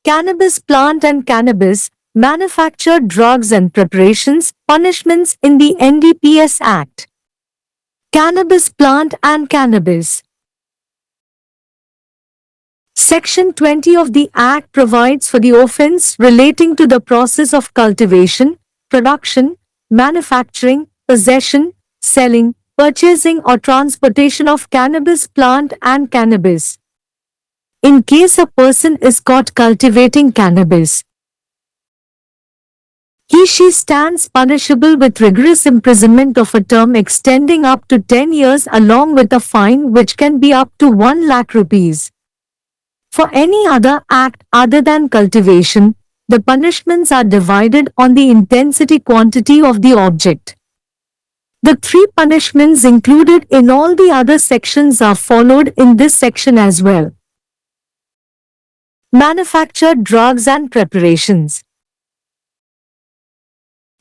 Cannabis plant and cannabis, manufactured drugs and preparations, punishments in the NDPS Act. Cannabis plant and cannabis. Section 20 of the Act provides for the offence relating to the process of cultivation, production, manufacturing, possession, selling, purchasing or transportation of cannabis plant and cannabis. In case a person is caught cultivating cannabis, he/she stands punishable with rigorous imprisonment of a term extending up to 10 years along with a fine which can be up to 1 lakh rupees. For any other act other than cultivation, the punishments are divided on the intensity quantity of the object. The 3 punishments included in all the other sections are followed in this section as well. Manufactured drugs and preparations.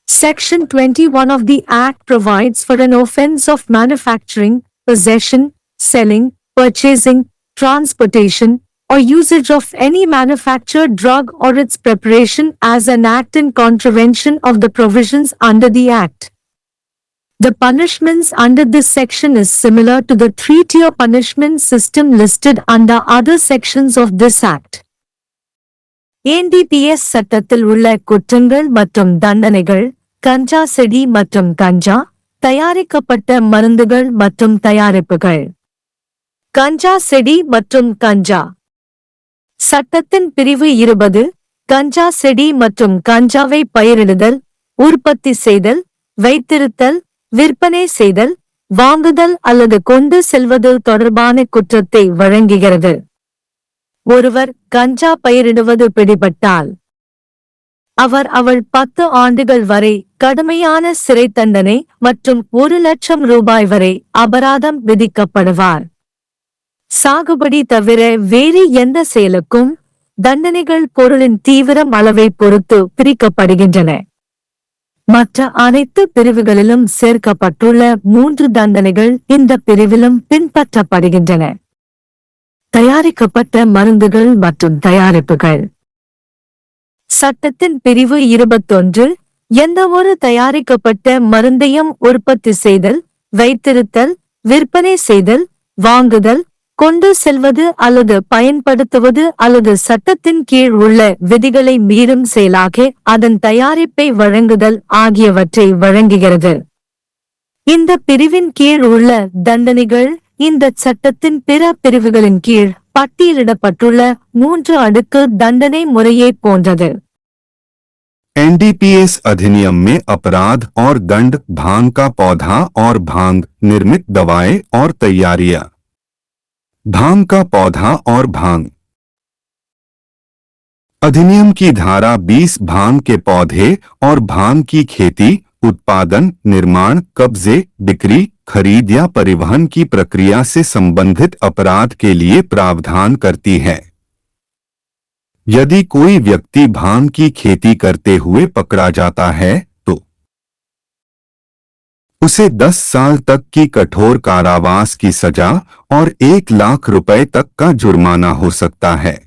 Section 21 of the Act provides for an offence of manufacturing, possession, selling, purchasing, transportation, or usage of any manufactured drug or its preparation as an act in contravention of the provisions under the Act. The punishments under this section is similar to the 3-tier punishment system listed under other sections of this Act. NDPS சட்டத்தில் உள்ள குற்றங்கள் மற்றும் தண்டனைகள், கஞ்சா செடி மற்றும் கஞ்சா, தயாரிக்கப்பட்ட மருந்துகள் மற்றும் தயாரிப்புகள். கஞ்சா செடி மற்றும் கஞ்சா. சட்டத்தின் பிரிவு 20, கஞ்சா செடி மற்றும் கஞ்சாவை பயிரிடுதல், உற்பத்தி செய்தல், வைத்திருத்தல், விற்பனை செய்தல், வாங்குதல் அல்லது கொண்டு செல்வது தொடர்பான குற்றத்தை வழங்குகிறது. ஒருவர் கஞ்சா பயிரிடுவது பிடிபட்டால் அவர்/அவள் 10 ஆண்டுகள் வரை கடுமையான சிறை தண்டனை மற்றும் 1 லட்சம் ரூபாய் வரை அபராதம் விதிக்கப்படுவார். சாகுபடி தவிர வேறு எந்த செயலுக்கும் தண்டனைகள் பொருளின் தீவிரம் அளவை பொறுத்து பிரிக்கப்படுகின்றன. மற்ற அனைத்து பிரிவுகளிலும் சேர்க்கப்பட்டுள்ள 3 தண்டனைகள் இந்த பிரிவிலும் பின்பற்றப்படுகின்றன. தயாரிக்கப்பட்ட மருந்துகள் மற்றும் தயாரிப்புகள். சட்டத்தின் பிரிவு 21, எந்தவொரு தயாரிக்கப்பட்ட மருந்தையும் உற்பத்தி செய்தல், வைத்திருத்தல், விற்பனை செய்தல், வாங்குதல், கொண்டு செல்வது அல்லது பயன்படுத்துவது அல்லது சட்டத்தின் கீழ் உள்ள விதிகளை மீறும் செயலாக அதன் தயாரிப்பை வழங்குதல் ஆகியவற்றை வழங்குகிறது. இந்த பிரிவின் கீழ் உள்ள தண்டனைகள் இந்த சட்டத்தின் பிற பிரிவுகளின் கீழ் பட்டியலிடப்பட்டுள்ள 3 அடுக்கு தண்டனை முறையை போன்றது. एनडीपीएस अधिनियम में अपराध और दंड, भांग का पौधा और भांग, निर्मित दवाएं और तैयारियां। भांग का पौधा और भांग। अधिनियम की धारा 20 भांग के पौधे और भांग की खेती, उत्पादन, निर्माण, कब्जे, बिक्री, खरीद या परिवहन की प्रक्रिया से संबंधित अपराध के लिए प्रावधान करती है। यदि कोई व्यक्ति भांग की खेती करते हुए पकड़ा जाता है तो उसे 10 साल तक की कठोर कारावास की सजा और 1 लाख रुपए तक का जुर्माना हो सकता है।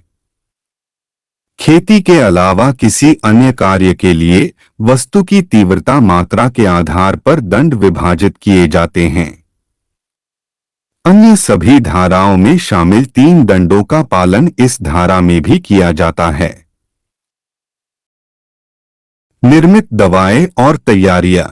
खेती के अलावा किसी अन्य कार्य के लिए वस्तु की तीव्रता मात्रा के आधार पर दंड विभाजित किए जाते हैं। अन्य सभी धाराओं में शामिल 3 दंडों का पालन इस धारा में भी किया जाता है। निर्मित दवाएं और तैयारियां।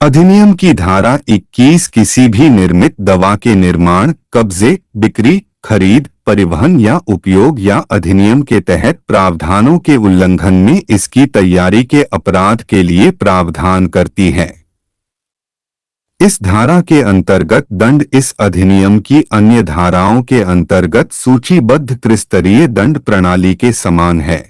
अधिनियम की धारा 21 किसी भी निर्मित दवा के निर्माण, कब्जे, बिक्री, खरीद, परिवहन या उपयोग या अधिनियम के तहत प्रावधानों के उल्लंघन में इसकी तैयारी के अपराध के लिए प्रावधान करती है। इस धारा के अंतर्गत दंड इस अधिनियम की अन्य धाराओं के अंतर्गत सूचीबद्ध त्रिस्तरीय दंड प्रणाली के समान है।